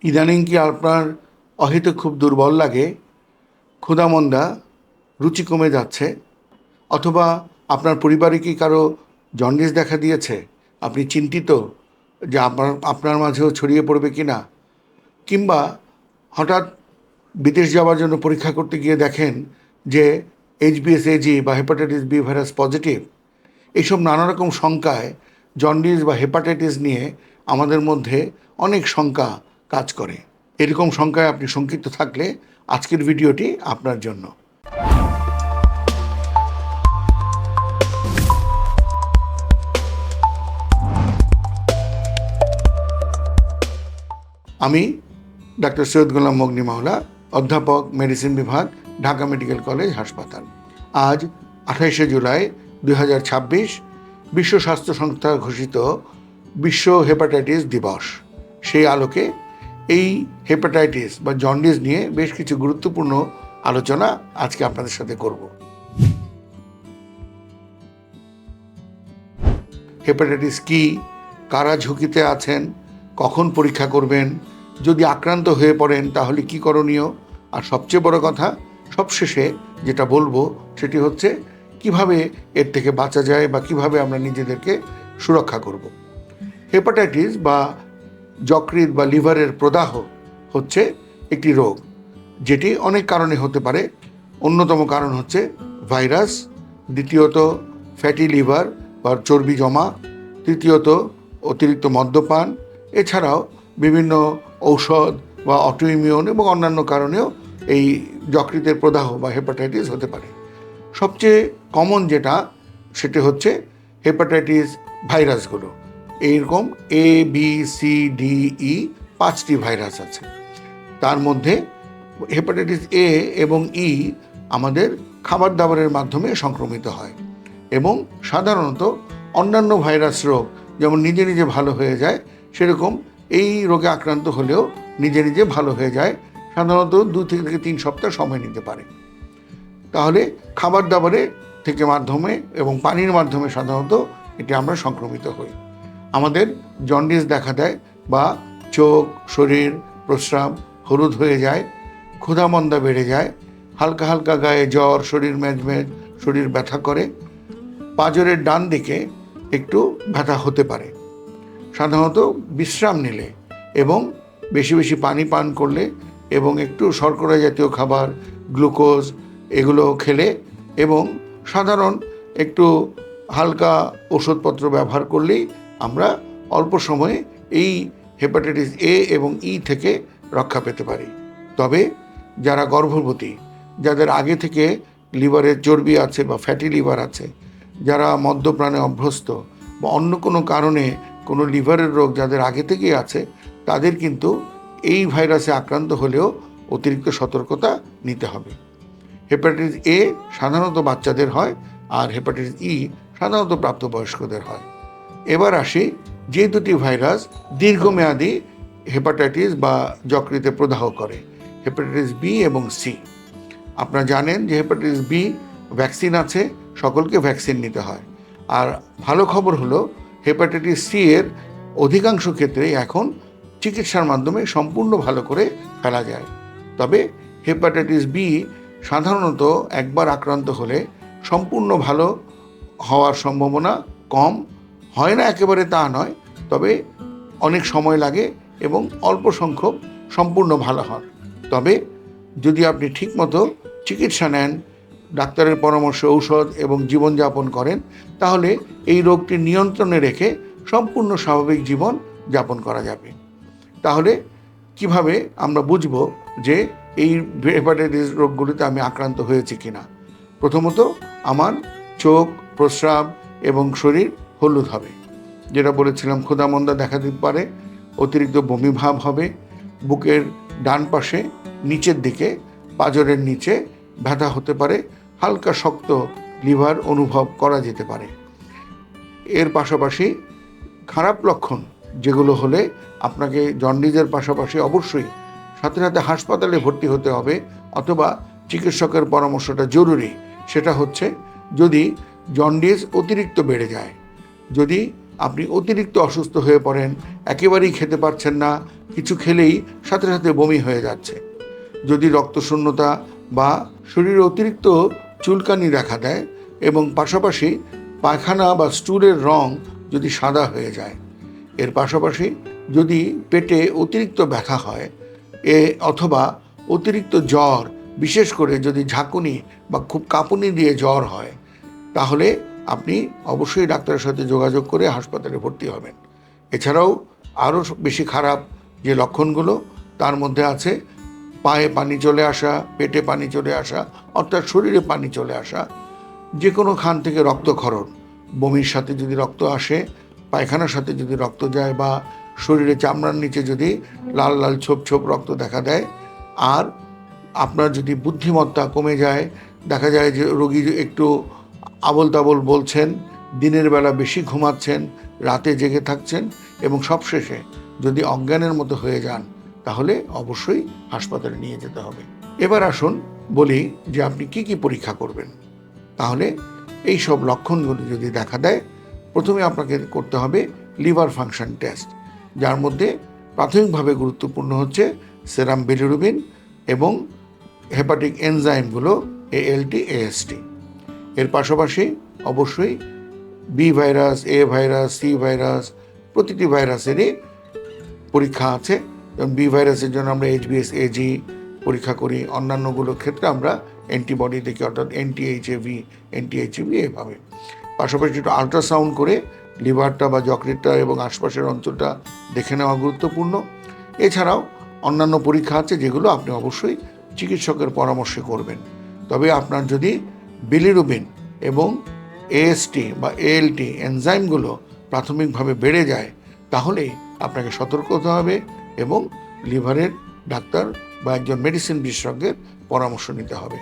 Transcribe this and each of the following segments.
ইদানিং কি আপনার অহেতুক খুব দুর্বল লাগে, ক্ষুধামন্দা, রুচি কমে যাচ্ছে, অথবা আপনার পরিবারে কি কারো জন্ডিস দেখা দিয়েছে? আপনি চিন্তিত যে আপনার মাঝেও ছড়িয়ে পড়বে কি না? কিংবা হঠাৎ বিদেশ যাওয়ার জন্য পরীক্ষা করতে গিয়ে দেখেন যে এইচবিএসএজি বা হেপাটাইটিস বি ভাইরাস পজিটিভ। এইসব নানা রকম শঙ্কায় জন্ডিস বা হেপাটাইটিস নিয়ে আমাদের মধ্যে অনেক শঙ্কা কাজ করে। এরকম শঙ্কায় আপনি শঙ্কিত থাকলে আজকের ভিডিওটি আপনার জন্য। আমি ডাক্তার সৈয়দ গোলাম মগনি মাওলা, অধ্যাপক, মেডিসিন বিভাগ, ঢাকা মেডিকেল কলেজ হাসপাতাল। আজ 28শে জুলাই 2026, বিশ্ব স্বাস্থ্য সংস্থা ঘোষিত বিশ্ব হেপাটাইটিস দিবস। সেই আলোকে এই হেপাটাইটিস বা জন্ডিস নিয়ে বেশ কিছু গুরুত্বপূর্ণ আলোচনা আজকে আপনাদের সাথে করব। হেপাটাইটিস কি, কারা ঝুঁকিতে আছেন, কখন পরীক্ষা করবেন, যদি আক্রান্ত হয়ে পড়েন তাহলে কি করণীয়, আর সবচেয়ে বড় কথা সবশেষে যেটা বলবো সেটি হচ্ছে কিভাবে এর থেকে বাঁচা যায় বা কিভাবে আমরা নিজেদেরকে সুরক্ষা করব। হেপাটাইটিস বা যকৃৎ বা লিভারের প্রদাহ হচ্ছে একটি রোগ যেটি অনেক কারণে হতে পারে। অন্যতম কারণ হচ্ছে ভাইরাস, দ্বিতীয়ত ফ্যাটি লিভার বা চর্বি জমা, তৃতীয়ত অতিরিক্ত মদ্যপান, এছাড়াও বিভিন্ন ঔষধ বা অটোইমিউন এবং অন্যান্য কারণেও এই যকৃতের প্রদাহ বা হেপাটাইটিস হতে পারে। সবচেয়ে কমন যেটা সেটি হচ্ছে হেপাটাইটিস ভাইরাসগুলো। এইরকম ABCDE 5টি ভাইরাস আছে। তার মধ্যে হেপাটাইটিস A এবং E আমাদের খাবার দাবারের মাধ্যমে সংক্রমিত হয় এবং সাধারণত অন্যান্য ভাইরাস রোগ যেমন নিজে নিজে ভালো হয়ে যায়, সেরকম এই রোগে আক্রান্ত হলেও নিজে নিজে ভালো হয়ে যায়। সাধারণত 2 থেকে 3 সপ্তাহ সময় নিতে পারে। তাহলে খাবার দাবারে থেকে মাধ্যমে এবং পানির মাধ্যমে সাধারণত এটি আমরা সংক্রমিত হই। আমাদের জন্ডিস দেখা দেয় বা চোখ, শরীর, প্রস্রাব হলুদ হয়ে যায়, ক্ষুধামন্দা বেড়ে যায়, হালকা হালকা গায়ে জ্বর, শরীর ম্যাজম্যাজ, শরীর ব্যথা করে, পাঁজরের ডান দিকে একটু ব্যথা হতে পারে। সাধারণত বিশ্রাম নিলে এবং বেশি বেশি পানি পান করলে এবং একটু শর্করা জাতীয় খাবার, গ্লুকোজ এগুলো খেলে এবং সাধারণ একটু হালকা ওষুধপত্র ব্যবহার করলেই আমরা অল্প সময়ে এই হেপাটাইটিস A এবং E থেকে রক্ষা পেতে পারি। তবে যারা গর্ভবতী, যাদের আগে থেকে লিভারের চর্বি আছে বা ফ্যাটি লিভার আছে, যারা মদ্যপানে অভ্যস্ত বা অন্য কোনো কারণে কোনো লিভারের রোগ যাদের আগে থেকেই আছে, তাদের কিন্তু এই ভাইরাসে আক্রান্ত হলেও অতিরিক্ত সতর্কতা নিতে হবে। হেপাটাইটিস A সাধারণত বাচ্চাদের হয় আর হেপাটাইটিস E সাধারণত প্রাপ্তবয়স্কদের হয়। এবার আসি যে দুটি ভাইরাস দীর্ঘমেয়াদী হেপাটাইটিস বা যকৃতে প্রদাহ করে, হেপাটাইটিস B এবং C। আপনারা জানেন যে হেপাটাইটিস B ভ্যাকসিন আছে, সকলকে ভ্যাকসিন নিতে হয়। আর ভালো খবর হলো হেপাটাইটিস C এর অধিকাংশ ক্ষেত্রেই এখন চিকিৎসার মাধ্যমে সম্পূর্ণ ভালো করে ফেলা যায়। তবে হেপাটাইটিস B সাধারণত একবার আক্রান্ত হলে সম্পূর্ণ ভালো হওয়ার সম্ভাবনা কম, হয় না একেবারে তা নয়, তবে অনেক সময় লাগে এবং অল্প সংখ্যক সম্পূর্ণ ভালো হন। তবে যদি আপনি ঠিকমতো চিকিৎসা নেন, ডাক্তারের পরামর্শ, ঔষধ এবং জীবনযাপন করেন, তাহলে এই রোগটি নিয়ন্ত্রণে রেখে সম্পূর্ণ স্বাভাবিক জীবন যাপন করা যাবে। তাহলে কিভাবে আমরা বুঝব যে এই হেপাটাইটিস রোগগুলিতে আমি আক্রান্ত হয়েছি কিনা? প্রথমত, আমার চোখ, প্রস্রাব এবং শরীর হলুদ হবে, যেটা বলেছিলাম। ক্ষুধামন্দা দেখা দিতে পারে, অতিরিক্ত বমি ভাব হবে, বুকের ডান পাশে নিচের দিকে পাঁজরের নিচে ব্যথা হতে পারে, হালকা শক্ত লিভার অনুভব করা যেতে পারে। এর পাশাপাশি খারাপ লক্ষণ যেগুলো হলে আপনাকে জন্ডিসের পাশাপাশি অবশ্যই সাথে সাথে হাসপাতালে ভর্তি হতে হবে অথবা চিকিৎসকের পরামর্শটা জরুরি। সেটা হচ্ছে যদি জন্ডিস অতিরিক্ত বেড়ে যায়, যদি আপনি অতিরিক্ত অসুস্থ হয়ে পড়েন, একেবারেই খেতে পারছেন না, কিছু খেলেই সাথে সাথে বমি হয়ে যাচ্ছে। যদি রক্তশূন্যতা বা শরীরে অতিরিক্ত চুলকানি দেখা দেয় এবং পাশাপাশি পায়খানা বা স্টুলের রং যদি সাদা হয়ে যায়, এর পাশাপাশি যদি পেটে অতিরিক্ত ব্যথা হয় অথবা অতিরিক্ত জ্বর, বিশেষ করে যদি ঝাঁকুনি বা খুব কাঁপুনি দিয়ে জ্বর হয়, তাহলে আপনি অবশ্যই ডাক্তারের সাথে যোগাযোগ করে হাসপাতালে ভর্তি হবেন। এছাড়াও আরও বেশি খারাপ যে লক্ষণগুলো, তার মধ্যে আছে পায়ে পানি চলে আসা, পেটে পানি চলে আসা, অর্থাৎ শরীরে পানি চলে আসা, যে কোনো খান থেকে রক্তক্ষরণ, বমির সাথে যদি রক্ত আসে, পায়খানার সাথে যদি রক্ত যায়, বা শরীরে চামড়ার নিচে যদি লাল লাল ছোপ ছোপ রক্ত দেখা দেয়, আর আপনার যদি বুদ্ধিমত্তা কমে যায়, দেখা যায় যে রোগী একটু আবোল তাবোল বলছেন, দিনের বেলা বেশি ঘুমাচ্ছেন, রাতে জেগে থাকছেন এবং সবশেষে যদি অজ্ঞানের মতো হয়ে যান, তাহলে অবশ্যই হাসপাতালে নিয়ে যেতে হবে। এবার আসুন বলি যে আপনি কি কি পরীক্ষা করবেন। তাহলে এই সব লক্ষণগুলি যদি দেখা দেয়, প্রথমে আপনাকে করতে হবে লিভার ফাংশন টেস্ট, যার মধ্যে প্রাথমিকভাবে গুরুত্বপূর্ণ হচ্ছে সেরাম বিলিরুবিন এবং হেপাটিক এনজাইমগুলো ALT AST। এর পাশাপাশি অবশ্যই বি ভাইরাস, এ ভাইরাস, সি ভাইরাস, প্রতিটি ভাইরাসেরই পরীক্ষা আছে। যেমন বি ভাইরাসের জন্য আমরা HBsAg পরীক্ষা করি, অন্যান্যগুলোর ক্ষেত্রে আমরা অ্যান্টিবডি দেখি, অর্থাৎ NTHAV, NTHEV এভাবে। পাশাপাশি একটু আল্ট্রাসাউন্ড করে লিভারটা বা যকৃতটা এবং আশপাশের অঞ্চলটা দেখে নেওয়া গুরুত্বপূর্ণ। এছাড়াও অন্যান্য পরীক্ষা আছে যেগুলো আপনি অবশ্যই চিকিৎসকের পরামর্শে করবেন। তবে আপনার যদি বিলিরুবিন এবং AST বা ALT এনজাইমগুলো প্রাথমিকভাবে বেড়ে যায়, তাহলেই আপনাকে সতর্ক হতে হবে এবং লিভারের ডাক্তার বা একজন মেডিসিন বিশেষজ্ঞের পরামর্শ নিতে হবে।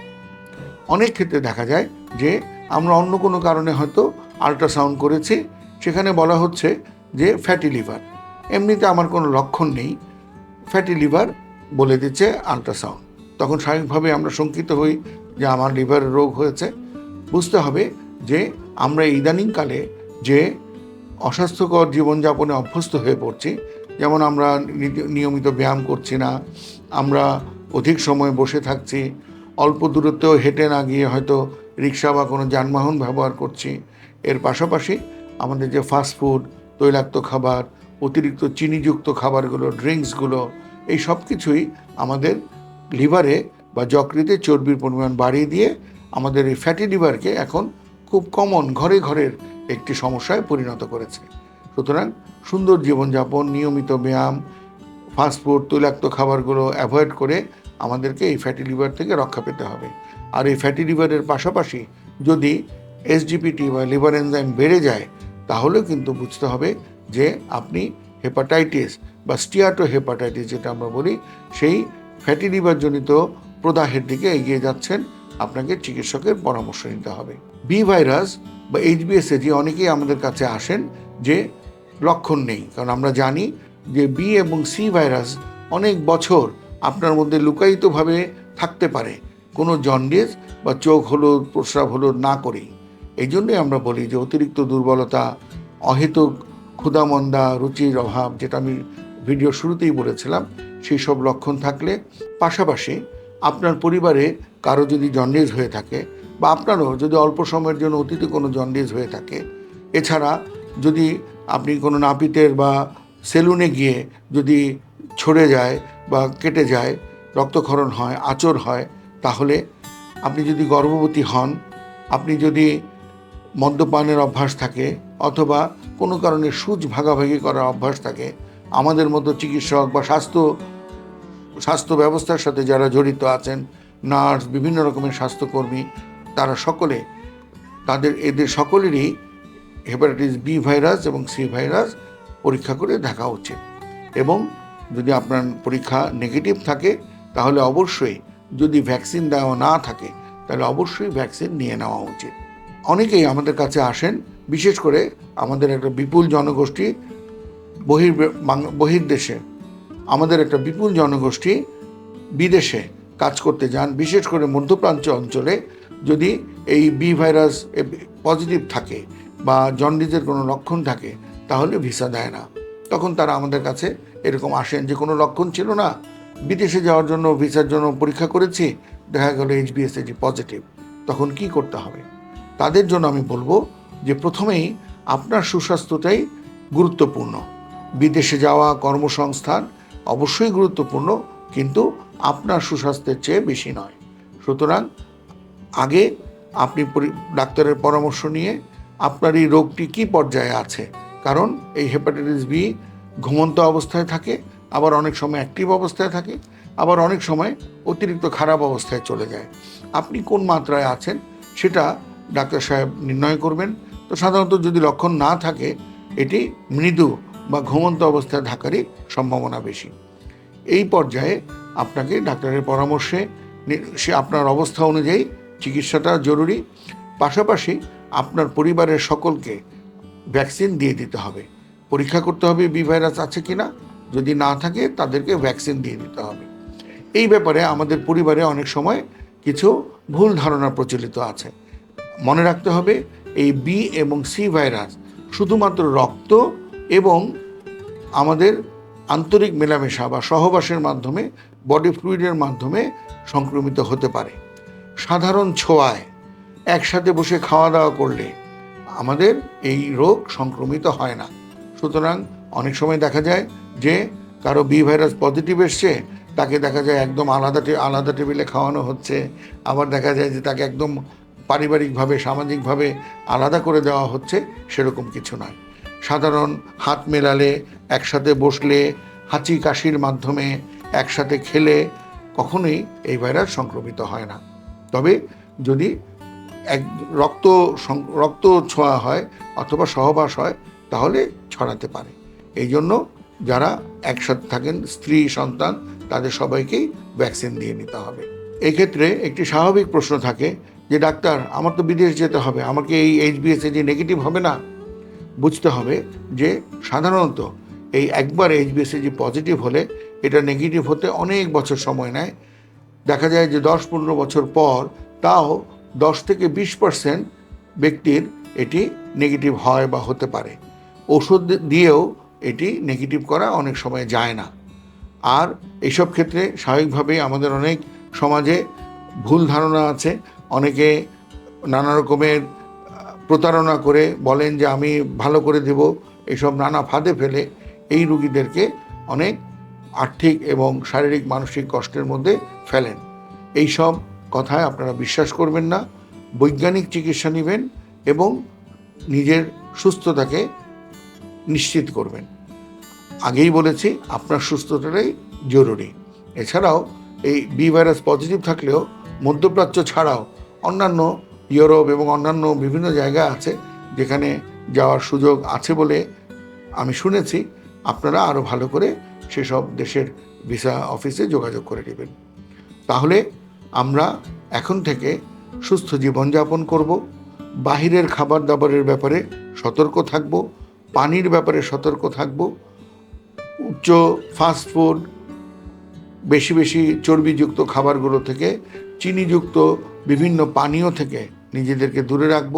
অনেক ক্ষেত্রে দেখা যায় যে আমরা অন্য কোনো কারণে হয়তো আল্ট্রাসাউন্ড করেছি, সেখানে বলা হচ্ছে যে ফ্যাটি লিভার, এমনিতে আমার কোনো লক্ষণ নেই, ফ্যাটি লিভার বলে দিচ্ছে আল্ট্রাসাউন্ড। তখন স্বাভাবিকভাবে আমরা শঙ্কিত হই যে আমার লিভারের রোগ হয়েছে। বুঝতে হবে যে আমরা ইদানিংকালে যে অস্বাস্থ্যকর জীবনযাপনে অভ্যস্ত হয়ে পড়ছি, যেমন আমরা নিয়মিত ব্যায়াম করছি না, আমরা অধিক সময় বসে থাকছি, অল্প দূরত্বেও হেঁটে না গিয়ে হয়তো রিক্সা বা কোনো যানবাহন ব্যবহার করছি। এর পাশাপাশি আমাদের যে ফাস্টফুড, তৈলাক্ত খাবার, অতিরিক্ত চিনিযুক্ত খাবারগুলো, ড্রিঙ্কসগুলো, এই সব কিছুই আমাদের লিভারে বা যকৃতে চর্বির পরিমাণ বাড়িয়ে দিয়ে আমাদের এই ফ্যাটি লিভারকে এখন খুব কমন ঘরে ঘরের একটি সমস্যায় পরিণত করেছে। সুতরাং সুন্দর জীবনযাপন, নিয়মিত ব্যায়াম, ফাস্টফুড, তৈলাক্ত খাবারগুলো অ্যাভয়েড করে আমাদেরকে এই ফ্যাটি লিভার থেকে রক্ষা পেতে হবে। আর এই ফ্যাটি লিভারের পাশাপাশি যদি SGPT বা লিভার এনজাইম বেড়ে যায়, তাহলেও কিন্তু বুঝতে হবে যে আপনি হেপাটাইটিস বা স্টিয়াটো হেপাটাইটিস যেটা আমরা বলি, সেই ফ্যাটি লিভারজনিত প্রদাহের দিকে এগিয়ে যাচ্ছেন, আপনাকে চিকিৎসকের পরামর্শ নিতে হবে। বি ভাইরাস বা HBsAg অনেকেই আমাদের কাছে আসেন যে লক্ষণ নেই, কারণ আমরা জানি যে বি এবং সি ভাইরাস অনেক বছর আপনার মধ্যে লুকায়িতভাবে থাকতে পারে, কোনো জন্ডিস বা চোখ হলুদ, প্রস্রাব হলুদ না করেই। এই জন্যই আমরা বলি যে অতিরিক্ত দুর্বলতা, অহেতুক ক্ষুধামন্দা, রুচির অভাব, যেটা আমি ভিডিও শুরুতেই বলেছিলাম, সেই সব লক্ষণ থাকলে, পাশাপাশি আপনার পরিবারে কারো যদি জন্ডিস হয়ে থাকে বা আপনারও যদি অল্প সময়ের জন্য অতীতে কোনো জন্ডিস হয়ে থাকে, এছাড়া যদি আপনি কোনো নাপিতের বা সেলুনে গিয়ে যদি ছড়ে যায় বা কেটে যায়, রক্তক্ষরণ হয়, আঁচড় হয়, তাহলে আপনি যদি গর্ভবতী হন, আপনি যদি মদ্যপানের অভ্যাস থাকে অথবা কোনো কারণে সুচ ভাগাভাগি করার অভ্যাস থাকে, আমাদের মতো চিকিৎসক বা স্বাস্থ্য ব্যবস্থার সাথে যারা জড়িত আছেন, নার্স, বিভিন্ন রকমের স্বাস্থ্যকর্মী, তারা সকলে এদের সকলেরই হেপাটাইটিস বি ভাইরাস এবং সি ভাইরাস পরীক্ষা করে দেখা উচিত। এবং যদি আপনার পরীক্ষা নেগেটিভ থাকে, তাহলে অবশ্যই, যদি ভ্যাকসিন দেওয়া না থাকে, তাহলে অবশ্যই ভ্যাকসিন নিয়ে নেওয়া উচিত। অনেকেই আমাদের কাছে আসেন, বিশেষ করে আমাদের একটা বিপুল জনগোষ্ঠী বহির্দেশে, আমাদের একটা বিপুল জনগোষ্ঠী বিদেশে কাজ করতে যান, বিশেষ করে মধ্যপ্রাচ্য অঞ্চলে। যদি এই বি ভাইরাস পজিটিভ থাকে বা জন্ডিসের কোনো লক্ষণ থাকে, তাহলে ভিসা দেয় না। তখন তারা আমাদের কাছে এরকম আসেন যে কোনো লক্ষণ ছিল না, বিদেশে যাওয়ার জন্য ভিসার জন্য পরীক্ষা করেছি, দেখা গেল এইচবিএসএজি পজিটিভ। তখন কি করতে হবে? তাদের জন্য আমি বলবো যে প্রথমেই আপনার সুস্বাস্থ্যটাই গুরুত্বপূর্ণ। বিদেশে যাওয়া, কর্মসংস্থান অবশ্যই গুরুত্বপূর্ণ, কিন্তু আপনার সুস্বাস্থ্যের চেয়ে বেশি নয়। সুতরাং আগে আপনি ডাক্তারের পরামর্শ নিয়ে আপনার এই রোগটি কী পর্যায়ে আছে, কারণ এই হেপাটাইটিস বি ঘুমন্ত অবস্থায় থাকে, আবার অনেক সময় অ্যাক্টিভ অবস্থায় থাকে, আবার অনেক সময় অতিরিক্ত খারাপ অবস্থায় চলে যায়। আপনি কোন মাত্রায় আছেন সেটা ডাক্তার সাহেব নির্ণয় করবেন। তো সাধারণত যদি লক্ষণ না থাকে, এটি মৃদু বা ঘুমন্ত অবস্থায় থাকারই সম্ভাবনা বেশি। এই পর্যায়ে আপনাকে ডাক্তারের পরামর্শে সে আপনার অবস্থা অনুযায়ী চিকিৎসাটা জরুরি। পাশাপাশি আপনার পরিবারের সকলকে ভ্যাকসিন দিয়ে দিতে হবে। পরীক্ষা করতে হবে বি ভাইরাস আছে কিনা, যদি না থাকে তাদেরকে ভ্যাকসিন দিয়ে দিতে হবে। এই ব্যাপারে আমাদের পরিবারে অনেক সময় কিছু ভুল ধারণা প্রচলিত আছে। মনে রাখতে হবে এই বি এবং সি ভাইরাস শুধুমাত্র রক্ত এবং আমাদের আন্তরিক মেলামেশা বা সহবাসের মাধ্যমে, বডি ফ্লুইডের মাধ্যমে সংক্রমিত হতে পারে। সাধারণ ছোঁয়ায়, একসাথে বসে খাওয়া দাওয়া করলে আমাদের এই রোগ সংক্রমিত হয় না। সুতরাং অনেক সময় দেখা যায় যে কারো বি ভাইরাস পজিটিভ এসছে, তাকে দেখা যায় একদম আলাদা টেবিলে খাওয়ানো হচ্ছে, আবার দেখা যায় যে তাকে একদম পারিবারিকভাবে, সামাজিকভাবে আলাদা করে দেওয়া হচ্ছে। সেরকম কিছু নয়। সাধারণ হাত মেলালে, একসাথে বসলে, হাঁচি কাশির মাধ্যমে, একসাথে খেলে কখনোই এই ভাইরাস সংক্রমিত হয় না। তবে যদি রক্ত ছোঁয়া হয় অথবা সহবাস হয় তাহলে ছড়াতে পারে। এই জন্য যারা একসাথে থাকেন, স্ত্রী, সন্তান, তাদের সবাইকেই ভ্যাকসিন দিয়ে নিতে হবে। এক্ষেত্রে একটি স্বাভাবিক প্রশ্ন থাকে যে ডাক্তার, আমার তো বিদেশ যেতে হবে, আমাকে এই এইচবিএসএজি নেগেটিভ হবে না? বুঝতে হবে যে সাধারণত এই একবার এইচবিএসএজি পজিটিভ হলে এটা নেগেটিভ হতে অনেক বছর সময় নেয়। দেখা যায় যে 10-15 বছর পর তাও 10 থেকে 20% ব্যক্তির এটি নেগেটিভ হয় বা হতে পারে। ওষুধ দিয়েও এটি নেগেটিভ করা অনেক সময় যায় না। আর এইসব ক্ষেত্রে স্বাভাবিকভাবেই আমাদের অনেক সমাজে ভুল ধারণা আছে। অনেকে নানা রকমের প্রতারণা করে বলেন যে আমি ভালো করে দেব, এসব নানা ফাঁদে ফেলে এই রোগীদেরকে অনেক আর্থিক এবং শারীরিক মানসিক কষ্টের মধ্যে ফেলেন। এই সব কথায় আপনারা বিশ্বাস করবেন না। বৈজ্ঞানিক চিকিৎসা নেবেন এবং নিজের সুস্থতাকে নিশ্চিত করবেন। আগেই বলেছি আপনার সুস্থতাটাই জরুরি। এছাড়াও এই বি ভাইরাস পজিটিভ থাকলেও মধ্যপ্রাচ্য ছাড়াও অন্যান্য ইউরোপ এবং অন্যান্য বিভিন্ন জায়গা আছে যেখানে যাওয়ার সুযোগ আছে বলে আমি শুনেছি। আপনারা আরও ভালো করে সেসব দেশের ভিসা অফিসে যোগাযোগ করে নেবেন। তাহলে আমরা এখন থেকে সুস্থ জীবনযাপন করব। বাহিরের খাবার দাবারের ব্যাপারে সতর্ক থাকব, পানির ব্যাপারে সতর্ক থাকব, উচ্চ ফাস্টফুড, বেশি বেশি চর্বিযুক্ত খাবারগুলো থেকে, চিনিযুক্ত বিভিন্ন পানীয় থেকে নিজেদেরকে দূরে রাখব।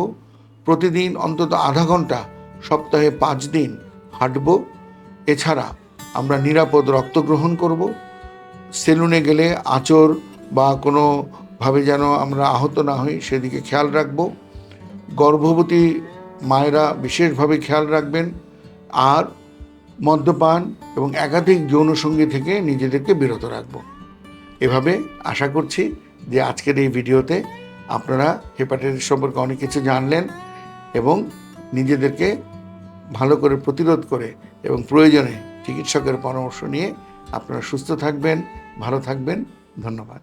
প্রতিদিন অন্তত আধা ঘন্টা, সপ্তাহে 5 দিন হাঁটব। এছাড়া আমরা নিরাপদ রক্ত গ্রহণ করব। সেলুনে গেলে আঁচড় বা কোনোভাবে যেন আমরা আহত না হই সেদিকে খেয়াল রাখব। গর্ভবতী মায়েরা বিশেষভাবে খেয়াল রাখবেন। আর মদ্যপান এবং একাধিক যৌনসঙ্গী থেকে নিজেদেরকে বিরত রাখব। এভাবে আশা করছি যে আজকের এই ভিডিওতে আপনারা হেপাটাইটিস সম্পর্কে অনেক কিছু জানলেন এবং নিজেদেরকে ভালো করে প্রতিরোধ করে এবং প্রয়োজনে চিকিৎসকের পরামর্শ নিয়ে আপনারা সুস্থ থাকবেন, ভালো থাকবেন। ধন্যবাদ।